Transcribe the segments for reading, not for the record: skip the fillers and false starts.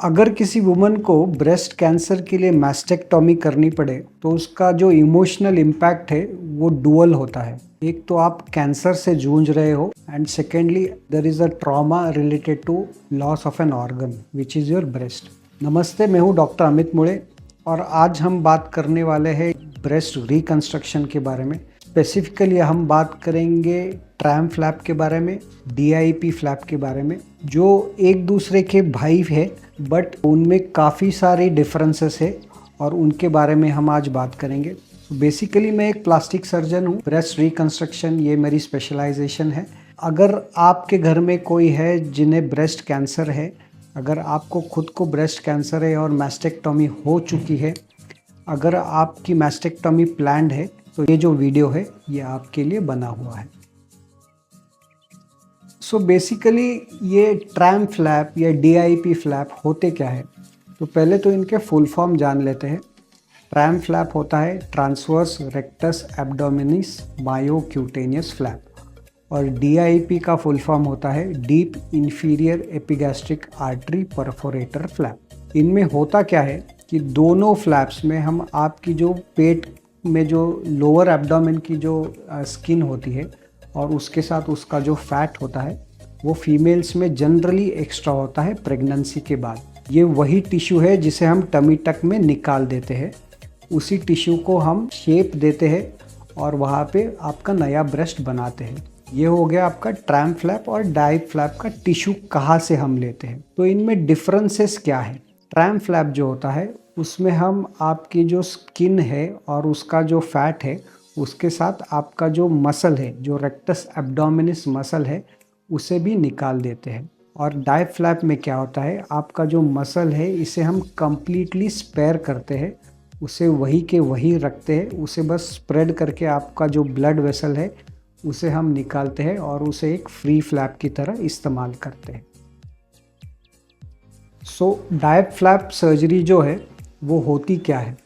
अगर किसी वुमन को ब्रेस्ट कैंसर के लिए मैस्टेक्टॉमी करनी पड़े तो उसका जो इमोशनल इम्पैक्ट है वो डुअल होता है। एक तो आप कैंसर से जूझ रहे हो and secondly there is a trauma related to loss of an organ which is your breast. नमस्ते, मैं हूँ डॉक्टर अमित मुड़े और आज हम बात करने वाले हैं ब्रेस्ट रिकंस्ट्रक्शन के बारे में। स्पेसिफिकली हम बात करेंगे ट्रैम फ्लैप के बारे में, DIP फ्लैप के बारे में, जो एक दूसरे के भाई है बट उनमें काफ़ी सारे डिफरेंसेस है और उनके बारे में हम आज बात करेंगे। बेसिकली मैं एक प्लास्टिक सर्जन हूँ। ब्रेस्ट रिकंस्ट्रक्शन ये मेरी स्पेशलाइजेशन है। अगर आपके घर में कोई है जिन्हें ब्रेस्ट कैंसर है, अगर आपको खुद को ब्रेस्ट कैंसर है और मैस्टेक्टॉमी हो चुकी है, अगर आपकी मैस्टेक्टॉमी प्लान्ड है, तो ये जो वीडियो है ये आपके लिए बना हुआ है। सो बेसिकली ये ट्रैम फ्लैप या DIP फ्लैप होते क्या है, तो पहले तो इनके फुल फॉर्म जान लेते हैं। ट्रैम फ्लैप होता है ट्रांसवर्स रेक्टस एब्डोमिनिस मायोक्यूटेनियस फ्लैप और DIP का फुल फॉर्म होता है deep inferior epigastric artery perforator flap. इनमें होता क्या है कि दोनों फ्लैप्स में हम आपकी जो पेट में जो लोअर एब्डोमेन की जो स्किन होती है और उसके साथ उसका जो फैट होता है वो फीमेल्स में जनरली एक्स्ट्रा होता है प्रेगनेंसी के बाद। ये वही टिश्यू है जिसे हम टमी टक में निकाल देते हैं। उसी टिश्यू को हम शेप देते हैं और वहाँ पे आपका नया ब्रेस्ट बनाते हैं। ये हो गया आपका ट्रैम फ्लैप और DIP फ्लैप का टिश्यू कहाँ से हम लेते हैं। तो इनमें डिफरेंसेस क्या है। ट्रैम फ्लैप जो होता है उसमें हम आपकी जो स्किन है और उसका जो फैट है उसके साथ आपका जो मसल है, जो रेक्टस एब्डोमिनिस मसल है, उसे भी निकाल देते हैं। और DIP फ्लैप में क्या होता है, आपका जो मसल है इसे हम कम्प्लीटली स्पेयर करते हैं, उसे वही के वही रखते हैं, उसे बस स्प्रेड करके आपका जो ब्लड वेसल है उसे हम निकालते हैं और उसे एक फ्री फ्लैप की तरह इस्तेमाल करते हैं। सो DIP फ्लैप सर्जरी जो है वो होती क्या है,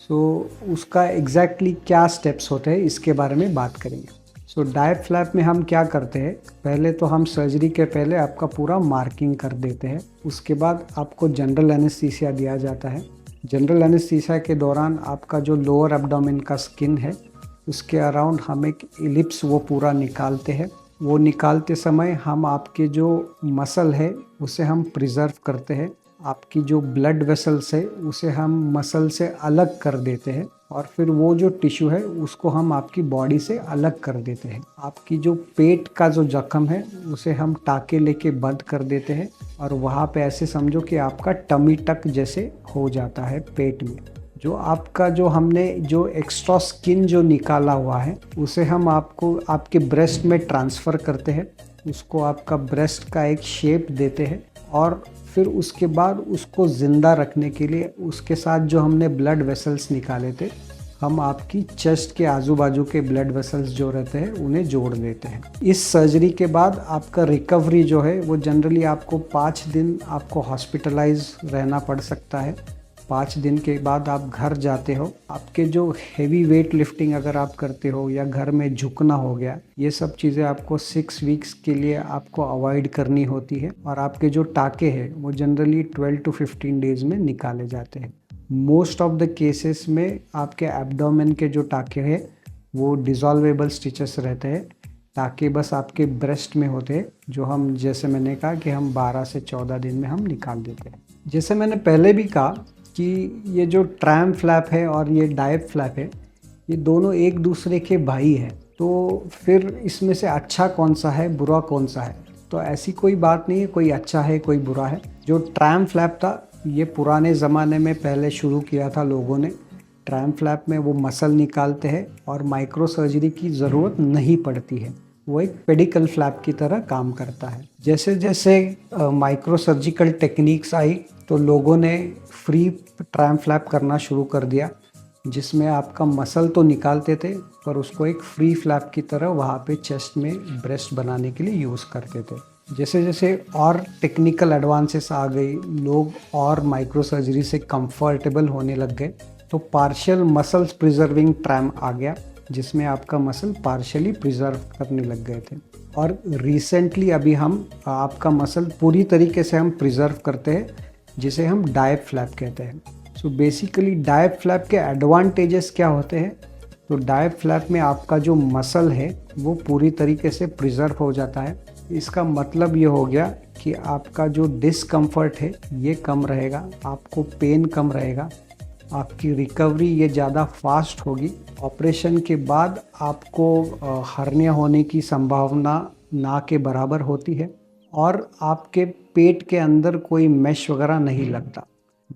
उसका एग्जैक्टली क्या स्टेप्स होते हैं इसके बारे में बात करेंगे। DIP फ्लैप में हम क्या करते हैं, पहले तो हम सर्जरी के पहले आपका पूरा मार्किंग कर देते हैं। उसके बाद आपको जनरल एनेस्थीसिया दिया जाता है। जनरल एनेस्थीसिया के दौरान आपका जो लोअर एब्डोमेन का स्किन है उसके अराउंड हम एक इलिप्स वो पूरा निकालते हैं। वो निकालते समय हम आपके जो मसल है उसे हम प्रिजर्व करते हैं। आपकी जो ब्लड वेसल्स है उसे हम मसल से अलग कर देते हैं और फिर वो जो टिश्यू है उसको हम आपकी बॉडी से अलग कर देते हैं। आपकी जो पेट का जो जख्म है उसे हम टाके लेके बंद कर देते हैं और वहाँ पे ऐसे समझो कि आपका टमी टक जैसे हो जाता है पेट में। जो आपका जो हमने जो एक्स्ट्रा स्किन जो निकाला हुआ है उसे हम आपको आपके ब्रेस्ट में ट्रांसफ़र करते हैं। उसको आपका ब्रेस्ट का एक शेप देते हैं और फिर उसके बाद उसको ज़िंदा रखने के लिए उसके साथ जो हमने ब्लड वेसल्स निकाले थे हम आपकी चेस्ट के आजू बाजू के ब्लड वेसल्स जो रहते हैं उन्हें जोड़ देते हैं। इस सर्जरी के बाद आपका रिकवरी जो है वो जनरली आपको 5 दिन आपको हॉस्पिटलाइज रहना पड़ सकता है। 5 दिन के बाद आप घर जाते हो। आपके जो हेवी वेट लिफ्टिंग अगर आप करते हो या घर में झुकना हो गया, ये सब चीज़ें आपको 6 वीक्स के लिए आपको अवॉइड करनी होती है और आपके जो टाके हैं वो जनरली 12 to 15 डेज में निकाले जाते हैं। मोस्ट ऑफ द केसेस में आपके एब्डोमेन के जो टाके हैं वो डिज़ोल्वेबल स्टिचेस रहते हैं। टाके बस आपके ब्रेस्ट में होते हैं जो हम, जैसे मैंने कहा कि हम 12 से 14 दिन में हम निकाल देते हैं। जैसे मैंने पहले भी कहा कि ये जो ट्रैम फ्लैप है और ये DIP फ्लैप है ये दोनों एक दूसरे के भाई हैं। तो फिर इसमें से अच्छा कौन सा है, बुरा कौन सा है, तो ऐसी कोई बात नहीं है, कोई अच्छा है कोई बुरा है। जो ट्रैम फ्लैप था ये पुराने ज़माने में पहले शुरू किया था लोगों ने। ट्रैम फ्लैप में वो मसल निकालते हैं और माइक्रो सर्जरी की ज़रूरत नहीं पड़ती है। वो एक पेडिकल फ्लैप की तरह काम करता है। जैसे जैसे माइक्रो सर्जिकल टेक्निक्स आई तो लोगों ने फ्री ट्रैम फ्लैप करना शुरू कर दिया, जिसमें आपका मसल तो निकालते थे पर उसको एक फ्री फ्लैप की तरह वहाँ पे चेस्ट में ब्रेस्ट बनाने के लिए यूज़ करते थे। जैसे जैसे और टेक्निकल एडवांसेस आ गई, लोग और माइक्रो सर्जरी से कंफर्टेबल होने लग गए, तो पार्शियल मसल्स प्रिजर्विंग ट्रैम आ गया जिसमें आपका मसल पार्शियली प्रिजर्व करने लग गए थे। और रिसेंटली अभी हम आपका मसल पूरी तरीके से हम प्रिजर्व करते हैं जिसे हम डायब फ्लैप कहते हैं। सो बेसिकली डायब फ्लैप के एडवांटेजेस क्या होते हैं? तो डायब फ्लैप में आपका जो मसल है वो पूरी तरीके से प्रिजर्व हो जाता है। इसका मतलब ये हो गया कि आपका जो डिस्कम्फर्ट है ये कम रहेगा, आपको पेन कम रहेगा, आपकी रिकवरी ये ज़्यादा फास्ट होगी। ऑपरेशन के बाद आपको हर्निया होने की संभावना ना के बराबर होती है और आपके पेट के अंदर कोई मैश वगैरह नहीं लगता।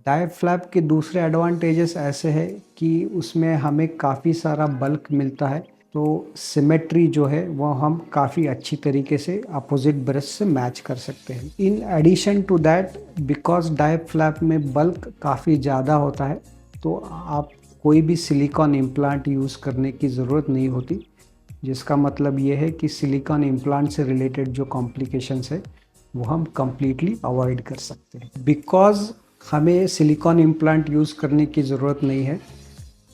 डायब फ्लैप के दूसरे एडवांटेजेस ऐसे हैं कि उसमें हमें काफ़ी सारा बल्क मिलता है, तो सिमेट्री जो है वो हम काफ़ी अच्छी तरीके से अपोजिट ब्रेस्ट से मैच कर सकते हैं। In addition to that, because DIEP flap में बल्क काफ़ी ज़्यादा होता है, तो आप कोई भी सिलिकॉन इम्प्लांट यूज़ करने की ज़रूरत नहीं होती, जिसका मतलब ये है कि सिलिकॉन इम्प्लांट से रिलेटेड जो कॉम्प्लिकेशंस है वो हम कम्प्लीटली अवॉइड कर सकते हैं। बिकॉज हमें सिलिकॉन इम्प्लांट यूज़ करने की ज़रूरत नहीं है,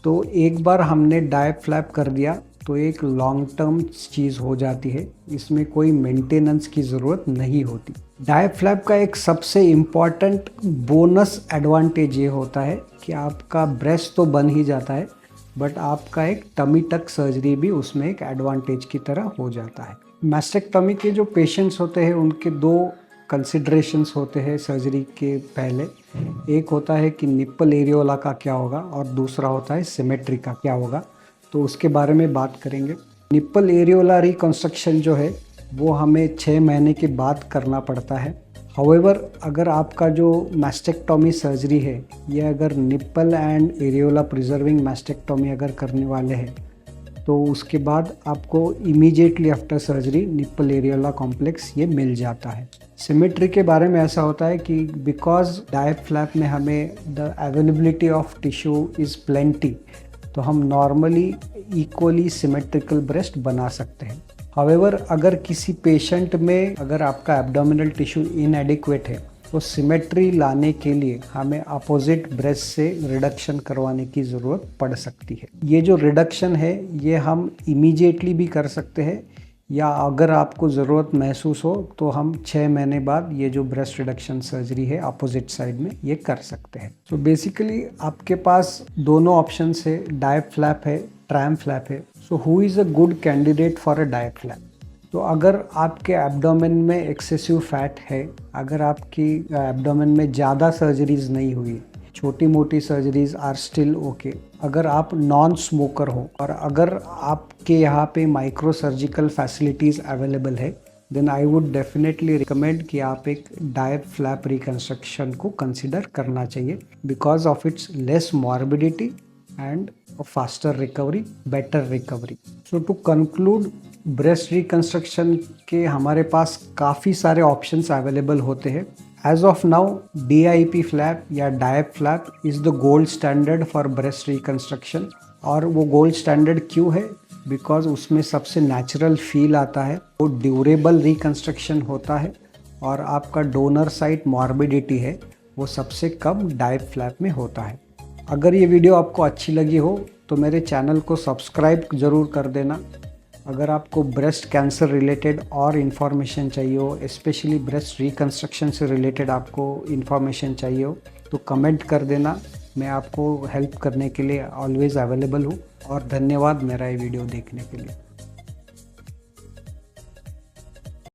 तो एक बार हमने डायब फ्लैप कर दिया तो एक लॉन्ग टर्म चीज़ हो जाती है, इसमें कोई मेंटेनेंस की ज़रूरत नहीं होती। डायब फ्लैप का एक सबसे इम्पॉर्टेंट बोनस एडवांटेज ये होता है कि आपका ब्रेस्ट तो बन ही जाता है, बट आपका एक टमी टक सर्जरी भी उसमें एक एडवांटेज की तरह हो जाता है। मैस्टेक्टॉमी के जो पेशेंट्स होते हैं उनके दो कंसिडरेशंस होते हैं सर्जरी के पहले। एक होता है कि निप्पल एरियोला का क्या होगा और दूसरा होता है सिमेट्री का क्या होगा, तो उसके बारे में बात करेंगे। निप्पल एरियोला रिकंस्ट्रक्शन जो है वो हमें 6 महीने के बाद करना पड़ता है। हाउएवर अगर आपका जो मैस्टेक्टॉमी सर्जरी है ये अगर nipple and areola preserving mastectomy अगर करने वाले हैं तो उसके बाद आपको immediately after surgery nipple areola complex ये मिल जाता है। सिमेट्री के बारे में ऐसा होता है कि बिकॉज डायब फ्लैप में हमें the availability of tissue is plenty, तो हम नॉर्मली इक्वली सिमेट्रिकल ब्रेस्ट बना सकते हैं। हाउएवर अगर किसी पेशेंट में अगर आपका एब्डोमिनल टिश्यू इनएडिक्वेट है तो सिमेट्री लाने के लिए हमें अपोजिट ब्रेस्ट से रिडक्शन करवाने की ज़रूरत पड़ सकती है। ये जो रिडक्शन है ये हम इमीडिएटली भी कर सकते हैं, या अगर आपको ज़रूरत महसूस हो तो हम 6 महीने बाद ये जो ब्रेस्ट रिडक्शन सर्जरी है अपोजिट साइड में ये कर सकते हैं। तो बेसिकली आपके पास दोनों ऑप्शंस है, डायब फ्लैप है, ट्रायम फ्लैप है। So who is a good candidate for a DIEP flap? तो अगर आपके एब्डोमेन में एक्सेसिव फैट है, अगर आपकी एब्डोमेन में ज़्यादा सर्जरीज नहीं हुई, छोटी मोटी सर्जरीज आर स्टिल ओके, अगर आप नॉन स्मोकर हो और अगर आपके यहाँ पे माइक्रो सर्जिकल फैसिलिटीज़ अवेलेबल है, then I would definitely recommend कि आप एक डायब फ्लैप रिकंस्ट्रक्शन को कंसिडर करना चाहिए because of its less morbidity and faster recovery, better recovery. So to conclude, breast reconstruction के हमारे पास काफ़ी सारे ऑप्शंस अवेलेबल होते हैं। As of now DIP flap या DIEP flap is the gold standard for breast reconstruction. और वो गोल्ड स्टैंडर्ड क्यों है? बिकॉज उसमें सबसे नेचुरल फील आता है, वो ड्यूरेबल रिकंस्ट्रक्शन होता है और आपका डोनर साइट मॉर्बिडिटी है वो सबसे कम डायब फ्लैप में होता है। अगर ये वीडियो आपको अच्छी लगी हो तो मेरे चैनल को सब्सक्राइब ज़रूर कर देना। अगर आपको ब्रेस्ट कैंसर रिलेटेड और इन्फॉर्मेशन चाहिए हो, स्पेशली ब्रेस्ट रिकंस्ट्रक्शन से रिलेटेड आपको इन्फॉर्मेशन चाहिए हो तो कमेंट कर देना, मैं आपको हेल्प करने के लिए ऑलवेज़ अवेलेबल हूँ। और धन्यवाद मेरा ये वीडियो देखने के लिए।